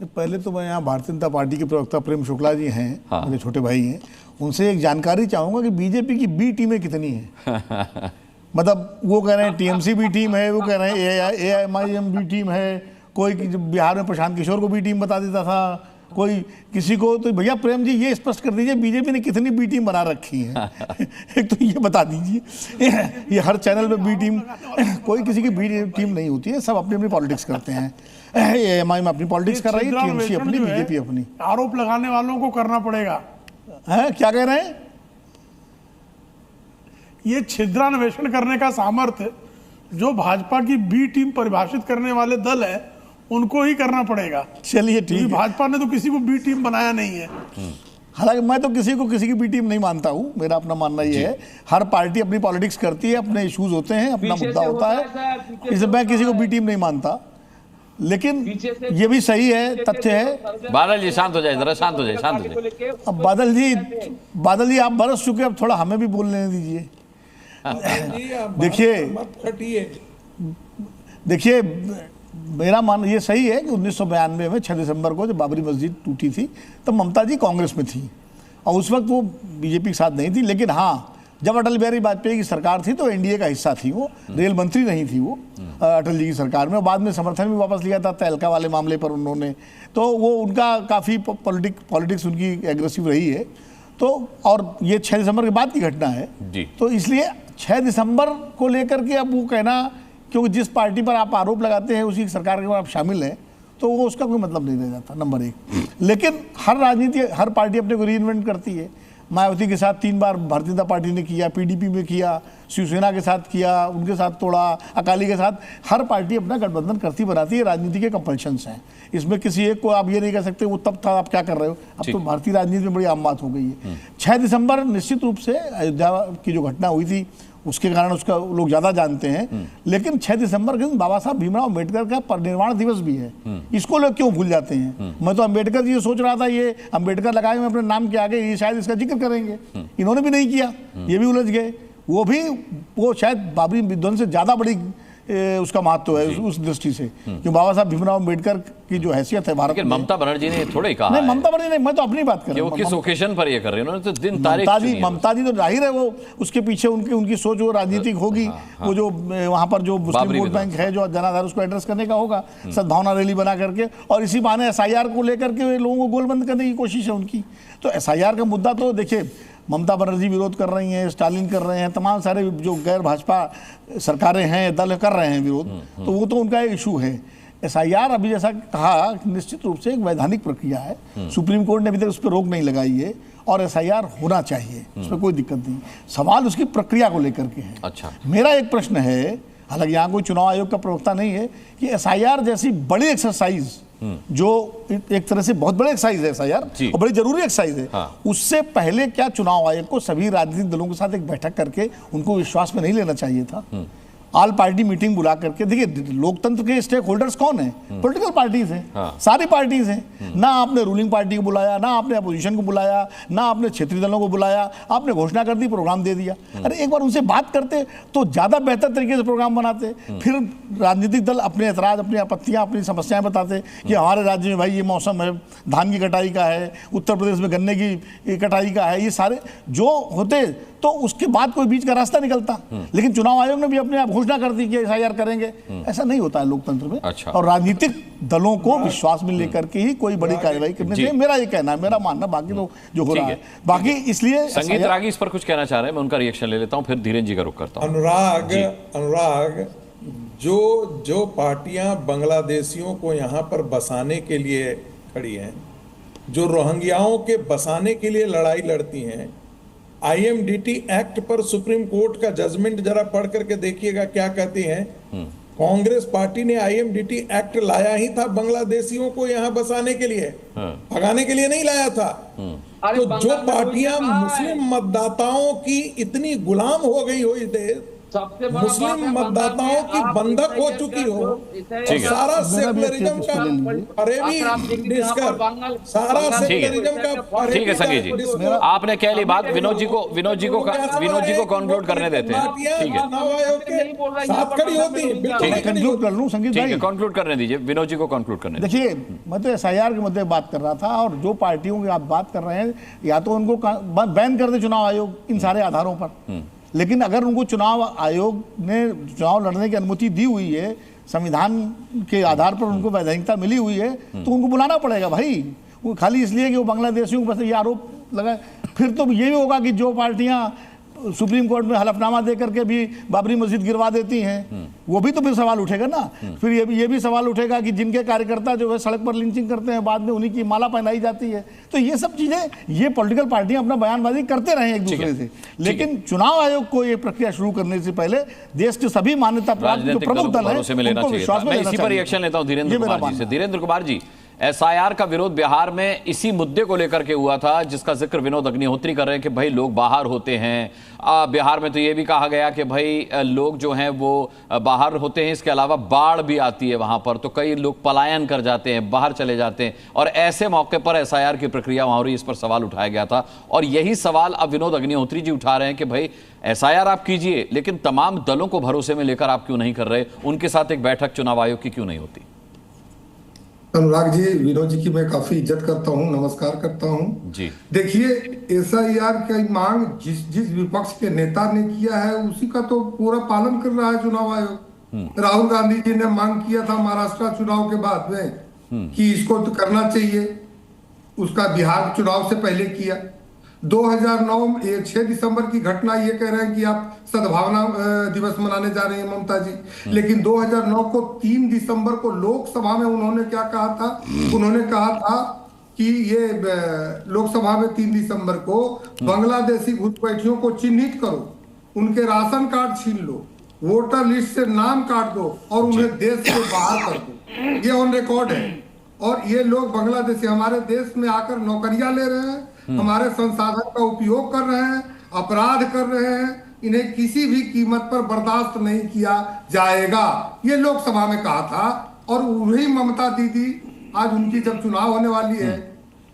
पहले तो मैं यहाँ भारतीय जनता पार्टी के प्रवक्ता प्रेम शुक्ला जी हैं, मेरे छोटे भाई हैं, उनसे एक जानकारी चाहूंगा कि बीजेपी की बी टीमें कितनी हैं। मतलब वो कह रहे हैं टीएमसी भी टीम है, वो कह रहे हैं एआईएमआईएम भी टीम है, कोई बिहार में प्रशांत किशोर को भी टीम बता देता था, कोई किसी को। तो भैया प्रेम जी ये स्पष्ट कर दीजिए बीजेपी ने कितनी बी टीम बना रखी है। एक तो ये बता दीजिए। ये हर चैनल पे बी टीम, कोई किसी की बी टीम नहीं होती है, सब अपनी अपनी पॉलिटिक्स करते हैं। एआईएमआईएम अपनी पॉलिटिक्स कर रही है, टीएमसी अपनी, बीजेपी अपनी। आरोप लगाने वालों को करना पड़ेगा। है क्या कह रहे हैं? ये छिद्रान्वेषण करने का सामर्थ्य जो भाजपा की बी टीम परिभाषित करने वाले दल है उनको ही करना पड़ेगा। चलिए ठीक है, भाजपा ने तो किसी को बी टीम बनाया नहीं है। हालांकि मैं तो किसी की बी टीम नहीं मानता हूँ, मेरा अपना मानना ये है हर पार्टी अपनी पॉलिटिक्स करती है, अपने इश्यूज होते हैं, अपना मुद्दा होता है, इसलिए मैं किसी को बी टीम नहीं मानता। लेकिन ये भी सही है, तथ्य है। बादल जी शांत हो जाए, जरा शांत हो जाए। अब बादल जी आप बरस चुके, अब थोड़ा हमें भी बोलने दीजिए। देखिए मेरा मान ये सही है कि 1992 में 6 दिसंबर को जब बाबरी मस्जिद टूटी थी तब ममता जी कांग्रेस में थी और उस वक्त वो बीजेपी के साथ नहीं थी। लेकिन हाँ, जब अटल बिहारी वाजपेयी की सरकार थी तो एनडीए का हिस्सा थी, वो रेल मंत्री नहीं थी वो अटल जी की सरकार में। बाद में समर्थन भी वापस लिया था तहलका वाले मामले पर उन्होंने, तो वो उनका काफ़ी पॉलिटिक्स उनकी एग्रेसिव रही है। तो और ये 6 दिसंबर के बाद की घटना है जी। तो इसलिए 6 दिसंबर को लेकर के अब वो कहना, क्योंकि जिस पार्टी पर आप आरोप लगाते हैं उसी सरकार के आप शामिल हैं, तो वो उसका कोई मतलब नहीं रह जाता, नंबर 1। लेकिन हर पार्टी अपने को रीइन्वेंट करती है। मायावती के साथ 3 बार भारतीय जनता पार्टी ने किया, पीडीपी में किया, शिवसेना के साथ किया, उनके साथ तोड़ा, अकाली के साथ। हर पार्टी अपना गठबंधन करती बनाती है, राजनीति के कंपल्शंस हैं। इसमें किसी एक को आप ये नहीं कह सकते वो तब था आप क्या कर रहे हो। अब तो भारतीय राजनीति में बड़ी आम बात हो गई है। 6 दिसंबर निश्चित रूप से अयोध्या की जो घटना हुई थी उसके कारण उसका लोग ज्यादा जानते हैं। लेकिन 6 दिसंबर के दिन बाबा साहब भीमराव अम्बेडकर का परिनिर्वाण दिवस भी है, इसको लोग क्यों भूल जाते हैं? मैं तो अम्बेडकर जी सोच रहा था ये अम्बेडकर लगाए हुए अपने नाम के आगे, ये शायद इसका जिक्र करेंगे, इन्होंने भी नहीं किया, ये भी उलझ गए। वो शायद बाबरी विध्वंस से ज्यादा बड़ी उसका महत्व है उस दृष्टि से, कि बाबा साहब भीमराव अम्बेडकर की जो हैसियत है भारत में। ममता बनर्जी ने थोड़े कहा नहीं, ममता बनर्जी नहीं, मैं तो अपनी बात कर रहा हूँ। किस ओकेजन पर ये कर रहे हैं उन्होंने तो दिन तारीख ममता जी तो जाहिर है वो उसके पीछे उनकी सोच वो राजनीतिक होगी। वो जो वहाँ पर जो मुस्लिम वोट बैंक है जो जनाधार उसको एड्रेस करने का होगा, सद्भावना रैली बना करके, और इसी बहाने एसआईआर को लेकर के लोगों को गोलबंद करने की कोशिश है उनकी। तो एसआईआर का मुद्दा तो देखिए ममता बनर्जी विरोध कर रही हैं, स्टालिन कर रहे हैं, तमाम सारे जो गैर भाजपा सरकारें हैं, दल कर रहे हैं विरोध, तो वो तो उनका इशू है। एसआईआर अभी जैसा कहा निश्चित रूप से एक वैधानिक प्रक्रिया है, सुप्रीम कोर्ट ने अभी तक उस पर रोक नहीं लगाई है और एसआईआर होना चाहिए, उसमें कोई दिक्कत नहीं। सवाल उसकी प्रक्रिया को लेकर के है। अच्छा, मेरा एक प्रश्न है, हालांकि यहाँ कोई चुनाव आयोग का प्रवक्ता नहीं है, कि एसआईआर जैसी बड़ी एक्सरसाइज जो एक तरह से बहुत बड़ी एक्सरसाइज है एसआईआर और बड़ी जरूरी एक्सरसाइज है, उससे पहले क्या चुनाव आयोग को सभी राजनीतिक दलों के साथ एक बैठक करके उनको विश्वास में नहीं लेना चाहिए था? ऑल पार्टी मीटिंग बुला करके, देखिए लोकतंत्र के स्टेक होल्डर्स कौन है? पॉलिटिकल पार्टीज हैं, सारी पार्टीज हैं। ना आपने रूलिंग पार्टी को बुलाया, ना आपने अपोजिशन को बुलाया, ना आपने क्षेत्रीय दलों को बुलाया, आपने घोषणा कर दी, प्रोग्राम दे दिया। अरे एक बार उनसे बात करते तो ज्यादा बेहतर तरीके से प्रोग्राम बनाते। फिर राजनीतिक दल अपने एतराज, अपनी आपत्तियां, अपनी समस्याएं बताते कि हमारे राज्य में भाई ये मौसम है, धान की कटाई का है, उत्तर प्रदेश में गन्ने की कटाई का है, ये सारे जो होते तो उसके बाद कोई बीच का रास्ता निकलता। लेकिन चुनाव आयोग ने भी अपने आप घोषणा कर दी कि एसआईआर करेंगे। ऐसा नहीं होता है लोकतंत्र में। अच्छा। और राजनीतिक दलों को विश्वास में लेकर के ही कोई बड़ी कार्रवाई करनी चाहिए, मेरा ये कहना है, मेरा मानना। बाकी तो जो हो रहा है बाकी, इसलिए संगीत रागी इस पर कुछ कहना चाह रहे हैं, मैं उनका रिएक्शन ले लेता हूं, फिर धीरेन्द्र जी का रुख करता हूं। अनुराग, जो पार्टियां बांग्लादेशियों को यहाँ पर बसाने के लिए खड़ी हैं, जो रोहिंग्याओं के बसाने के लिए लड़ाई लड़ती हैं, IMDT एक्ट पर सुप्रीम कोर्ट का जजमेंट जरा पढ़ करके देखिएगा क्या कहती हैं। कांग्रेस पार्टी ने IMDT एक्ट लाया ही था बांग्लादेशियों को यहाँ बसाने के लिए, भगाने के लिए नहीं लाया था। तो जो पार्टियां मुस्लिम मतदाताओं की इतनी गुलाम हो गई हो इस देश, मुस्लिम मतदाताओं की बंधक हो चुकी हो, तो सारा सेकुलरिज्म का सारा सेकुलरिज्म का। ठीक है संगीत जी, आपने कह ली बात। विनोद जी को कंक्लूड करने देते हैं। ठीक है, कंक्लूड कर लूं संगीत भाई? कंक्लूड करने दीजिए, विनोद जी को कंक्लूड करने दीजिए। देखिए, मैं तो SIR के मुद्दे बात कर रहा था, और जो पार्टियों की आप बात कर रहे हैं, या तो उनको बैन कर दे चुनाव आयोग इन सारे आधारों पर। लेकिन अगर उनको चुनाव आयोग ने चुनाव लड़ने की अनुमति दी हुई है, संविधान के आधार पर उनको वैधानिकता मिली हुई है, तो उनको बुलाना पड़ेगा भाई। वो खाली इसलिए कि वो बांग्लादेशियों को बस ये आरोप लगा, फिर तो ये भी होगा कि जो पार्टियां सुप्रीम कोर्ट में हलफनामा दे करके भी बाबरी मस्जिद गिरवा देती हैं, वो भी तो फिर सवाल उठेगा ना। फिर ये भी सवाल उठेगा कि जिनके कार्यकर्ता जो है सड़क पर लिंचिंग करते हैं, बाद में उन्हीं की माला पहनाई जाती है। तो ये सब चीजें, ये पॉलिटिकल पार्टियां अपना बयानबाजी करते रहे एक दूसरे से, लेकिन चुनाव आयोग को ये प्रक्रिया शुरू करने से पहले देश के सभी मान्यता प्राप्त जो प्रमुख दल है उनको विश्वास में लेना चाहिए। इसी पर रिएक्शन लेता हूं धीरेन्द्र कुमार जी से। धीरेन्द्र कुमार जी, SIR का विरोध बिहार में इसी मुद्दे को लेकर के हुआ था जिसका जिक्र विनोद अग्निहोत्री कर रहे हैं कि भाई लोग बाहर होते हैं। बिहार में तो ये भी कहा गया कि भाई लोग जो हैं वो बाहर होते हैं, इसके अलावा बाढ़ भी आती है वहां पर, तो कई लोग पलायन कर जाते हैं, बाहर चले जाते हैं, और ऐसे मौके पर SIR की प्रक्रिया वहां हो रही, इस पर सवाल उठाया गया था। और यही सवाल अब विनोद अग्निहोत्री जी उठा रहे हैं कि भाई SIR आप कीजिए, लेकिन तमाम दलों को भरोसे में लेकर आप क्यों नहीं कर रहे, उनके साथ एक बैठक चुनाव आयोग की क्यों नहीं होती? अनुराग जी, विनोद जी की मैं काफी इज्जत करता हूं, नमस्कार करता हूं जी। देखिए, SIR की मांग जिस विपक्ष के नेता ने किया है उसी का तो पूरा पालन कर रहा है चुनाव आयोग। राहुल गांधी जी ने मांग किया था महाराष्ट्र चुनाव के बाद में कि इसको तो करना चाहिए, उसका बिहार चुनाव से पहले किया। 2009 6 दिसंबर की घटना, ये कह रहे हैं कि आप सद्भावना दिवस मनाने जा रहे हैं ममता जी, लेकिन 2009 को 3 दिसंबर को लोकसभा में उन्होंने क्या कहा था? उन्होंने कहा था कि ये लोकसभा में 3 दिसंबर को बांग्लादेशी घुसपैठियों को चिन्हित करो, उनके राशन कार्ड छीन लो, वोटर लिस्ट से नाम काट दो और उन्हें देश से बाहर कर दो। ये ऑन रिकॉर्ड है। और ये लोग बांग्लादेशी हमारे देश में आकर नौकरियां ले रहे हैं, हमारे संसाधन का उपयोग कर रहे हैं, अपराध कर रहे हैं, इन्हें किसी भी कीमत पर बर्दाश्त नहीं किया जाएगा, ये लोकसभा में कहा था। और वही ममता दीदी आज उनकी जब चुनाव होने वाली है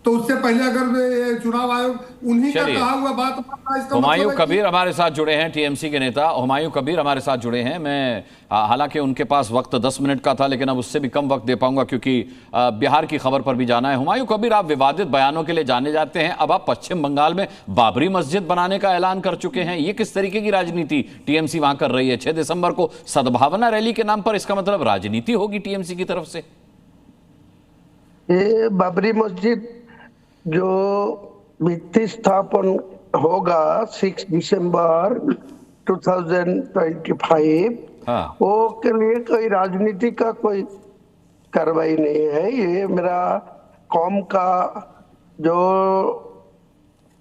तो उससे पहले अगर चुनाव आयोग उन्हीं का कहा हुआ बात मानना, इसका हुमायूं कबीर हमारे साथ जुड़े हैं, TMC के नेता हुमायूं कबीर हमारे साथ जुड़े हैं। मैं हालांकि उनके पास वक्त 10 मिनट का था, लेकिन अब उससे भी कम वक्त दे पाऊंगा क्योंकि बिहार की खबर पर भी जाना है। हुमायूं कबीर, आप विवादित बयानों के लिए जाने जाते हैं, अब आप पश्चिम बंगाल में बाबरी मस्जिद बनाने का ऐलान कर चुके हैं। ये किस तरीके की राजनीति TMC वहां कर रही है? 6 दिसंबर को सद्भावना रैली के नाम पर, इसका मतलब राजनीति होगी TMC की तरफ से? ये बाबरी मस्जिद जो भित्ति स्थापन होगा 6 दिसंबर 2025, वो के लिए कोई राजनीति का कोई कार्रवाई नहीं है। ये मेरा कौम का जो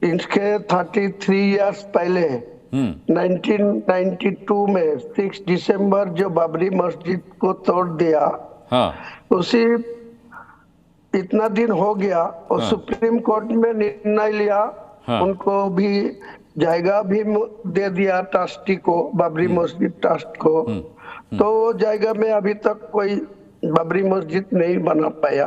इसके 33 इयर्स पहले 1992 में 6 दिसंबर जो बाबरी मस्जिद को तोड़ दिया, उसी इतना दिन हो गया और सुप्रीम कोर्ट में निर्णय लिया उनको भी जायगा भी दे दिया ट्रस्टी को, बाबरी मस्जिद ट्रस्ट को। तो वो जायगा में अभी तक कोई बाबरी मस्जिद नहीं बना पाया।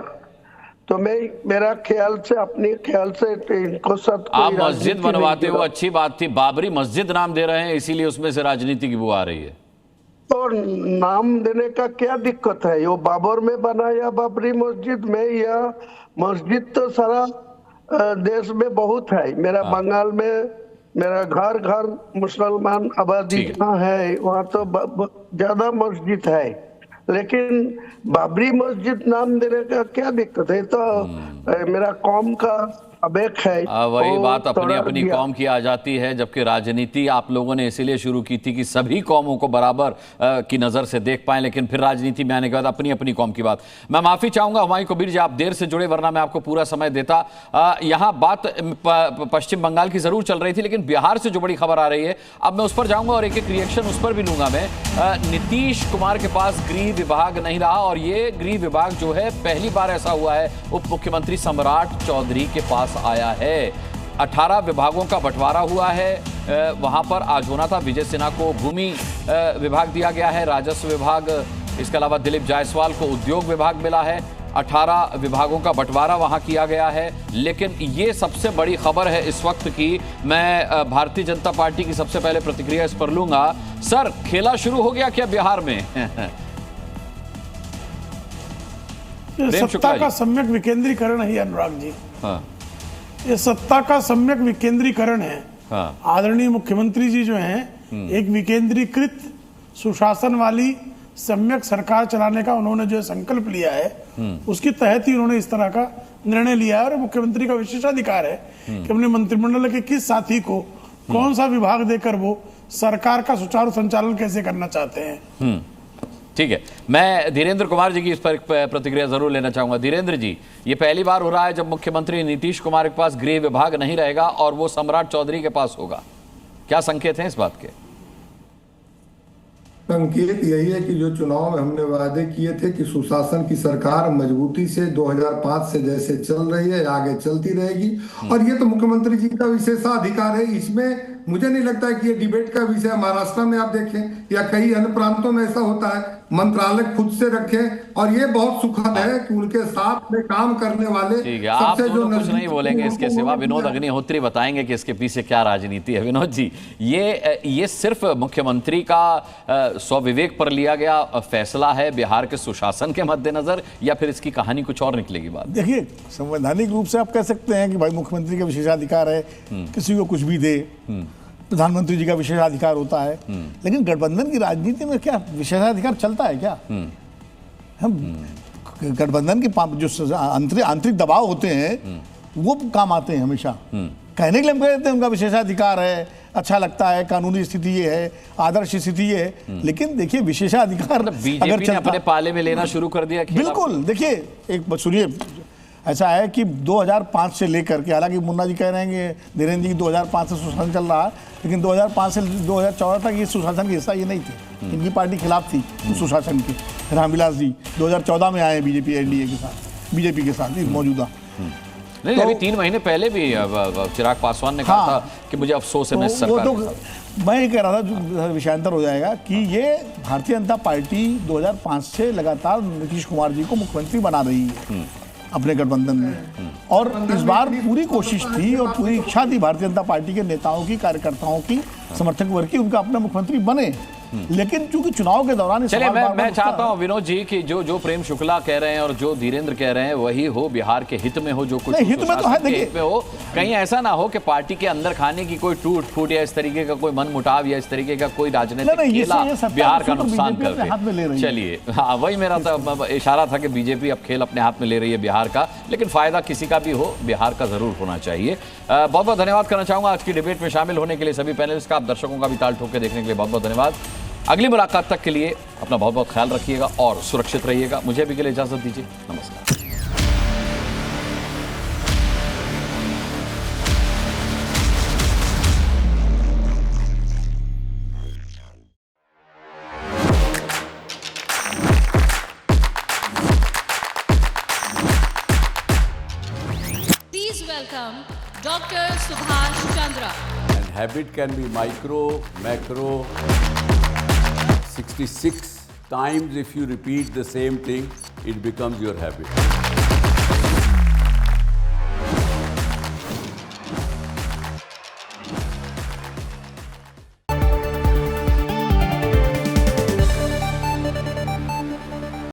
तो मेरा ख्याल से, अपने ख्याल से इनको साथ आप मस्जिद बनवाते हो, अच्छी बात थी। बाबरी मस्जिद नाम दे रहे हैं, इसीलिए उसमें से राजनीति की बू आ रही है। तो नाम देने का क्या दिक्कत है? वो बाबर में बना या बाबरी मस्जिद में, या मस्जिद तो सारा देश में बहुत है। मेरा बंगाल में मेरा घर घर मुसलमान आबादी जहाँ है, वहाँ तो ज्यादा मस्जिद है। लेकिन बाबरी मस्जिद नाम देने का क्या दिक्कत है? तो मेरा कौम का अबेक है। वही बात, अपनी अपनी कौम की आ जाती है, जबकि राजनीति आप लोगों ने इसीलिए शुरू की थी कि सभी कौमों को बराबर की नज़र से देख पाएं, लेकिन फिर राजनीति में आने के बाद अपनी अपनी कौम की बात। मैं माफ़ी चाहूँगा हुमायूं कबीर जी, आप देर से जुड़े, वरना मैं आपको पूरा समय देता। यहाँ बात पश्चिम बंगाल की ज़रूर चल रही थी, लेकिन बिहार से जो बड़ी खबर आ रही है, अब मैं उस पर जाऊँगा और एक एक रिएक्शन उस पर भी लूँगा मैं। नीतीश कुमार के पास गृह विभाग नहीं रहा, और ये गृह विभाग जो है पहली बार ऐसा हुआ है उप मुख्यमंत्री सम्राट चौधरी के पास आया है। 18 विभागों का बंटवारा हुआ है। वहां पर आज होना था, विजय सिन्हा को भूमि विभाग दिया गया है, राजस्व विभाग, इसके अलावा दिलीप जायसवाल को उद्योग विभाग मिला है। 18 विभागों का बंटवारा वहां किया गया है। लेकिन ये सबसे बड़ी खबर है इस वक्त की। मैं भारतीय जनता पार्टी की सबसे पहले प्रतिक्रिया इस पर लूंगा। सर, खेला शुरू हो गया क्या बिहार में? सत्ता का सम्यक विकेंद्रीकरण है अनुराग जी। हाँ। ये सत्ता का सम्यक विकेंद्रीकरण है। हाँ। आदरणीय मुख्यमंत्री जी जो हैं, एक विकेंद्रीकृत सुशासन वाली सम्यक सरकार चलाने का उन्होंने जो संकल्प लिया है, उसके तहत ही उन्होंने इस तरह का निर्णय लिया है। और मुख्यमंत्री का विशेषाधिकार है कि अपने मंत्रिमंडल के किस साथी को कौन सा विभाग देकर वो सरकार का सुचारू संचालन कैसे करना चाहते हैं। ठीक है, मैं धीरेन्द्र कुमार जी की इस पर प्रतिक्रिया जरूर लेना चाहूंगा। धीरेन्द्र जी, ये पहली बार हो रहा है जब मुख्यमंत्री नीतीश कुमार के पास गृह विभाग नहीं रहेगा और वो सम्राट चौधरी के पास होगा। क्या संकेत हैं इस बात के? संकेत यही है कि जो चुनाव में हमने वादे किए थे कि सुशासन की सरकार मजबूती से 2005 से जैसे चल रही है आगे चलती रहेगी, और ये तो मुख्यमंत्री जी का विशेषाधिकार है। इसमें मुझे नहीं लगता है कि ये डिबेट का विषय है। महाराष्ट्र में आप देखें या कई अन्य प्रांतों में ऐसा होता है, मंत्रालय खुद से रखें, और ये बहुत सुखद है कि उनके साथ में काम करने वाले आप जो कुछ नहीं बोलेंगे इसके सिवा। विनोद अग्निहोत्री बताएंगे कि इसके पीछे क्या राजनीति है। विनोद जी, ये सिर्फ मुख्यमंत्री का स्वविवेक पर लिया गया फैसला है बिहार के सुशासन के मद्देनजर, या फिर इसकी कहानी कुछ और निकलेगी बात? देखिए, संवैधानिक रूप से आप कह सकते हैं कि भाई मुख्यमंत्री का विशेषाधिकार है, किसी को कुछ भी दे, प्रधानमंत्री जी का विशेषाधिकार होता है। लेकिन गठबंधन की राजनीति में क्या विशेषाधिकार चलता है क्या? हम गठबंधन के जो आंतरिक दबाव होते हैं वो काम आते हैं हमेशा। कहने के लिए हम कह देते हैं उनका विशेषाधिकार है, अच्छा लगता है, कानूनी स्थिति ये है, आदर्श स्थिति ये है। लेकिन देखिए, विशेषाधिकार बीजेपी ने अपने पाले में लेना शुरू कर दिया। बिल्कुल, देखिए एक सुनिए, ऐसा है कि 2005 से लेकर के, हालांकि मुन्ना जी कह रहे हैं कि धीरेन्द्र जी 2005 से सुशासन चल रहा है, लेकिन 2005 से 2014 तक ये सुशासन का हिस्सा ये नहीं थे। इनकी पार्टी खिलाफ थी सुशासन के। रामविलास जी 2014 में आए बीजेपी एनडीए के साथ, बीजेपी के साथ मौजूदा। नहीं, अभी 3 महीने पहले भी चिराग पासवान ने कहा था कि मुझे अफसोस है मैं सरकार। मैं ये कह रहा था, विषयांतर हो जाएगा, कि ये भारतीय जनता पार्टी 2005 से लगातार नीतीश कुमार जी को मुख्यमंत्री बना रही है अपने गठबंधन में, और इस बार पूरी कोशिश थी और पूरी इच्छा थी भारतीय जनता पार्टी के नेताओं की, कार्यकर्ताओं की, समर्थक वर्ग की, उनका अपना मुख्यमंत्री बने। लेकिन चूंकि चुनाव के दौरान चलिए, मैं चाहता हूं विनोद जी कि जो प्रेम शुक्ला कह रहे हैं और जो धीरेन्द्र कह रहे हैं वही हो, बिहार के हित में हो, जो कुछ हित में तो है। देखिए, हित में हो, कहीं ऐसा ना हो कि पार्टी के अंदर खाने की कोई टूट फूट या इस तरीके का कोई मन मुटाव या इस तरीके का कोई राजनीतिक खेला बिहार का नुकसान करके। चलिए, हाँ, वही मेरा इशारा था कि बीजेपी अब खेल अपने हाथ में ले रही है बिहार का, लेकिन फायदा किसी का भी हो, बिहार का जरूर होना चाहिए। बहुत बहुत धन्यवाद करना चाहूंगा आज की डिबेट में शामिल होने के लिए सभी पैनलिस्ट का। आप दर्शकों का भी ताल ठोक के देखने के लिए बहुत बहुत धन्यवाद। अगली मुलाकात तक के लिए अपना बहुत बहुत ख्याल रखिएगा और सुरक्षित रहिएगा। मुझे अभी के लिए इजाजत दीजिए। नमस्कार। Please welcome Dr. Subhash Chandra. habit can be micro, macro. 66 times if you repeat the same thing, it becomes your habit.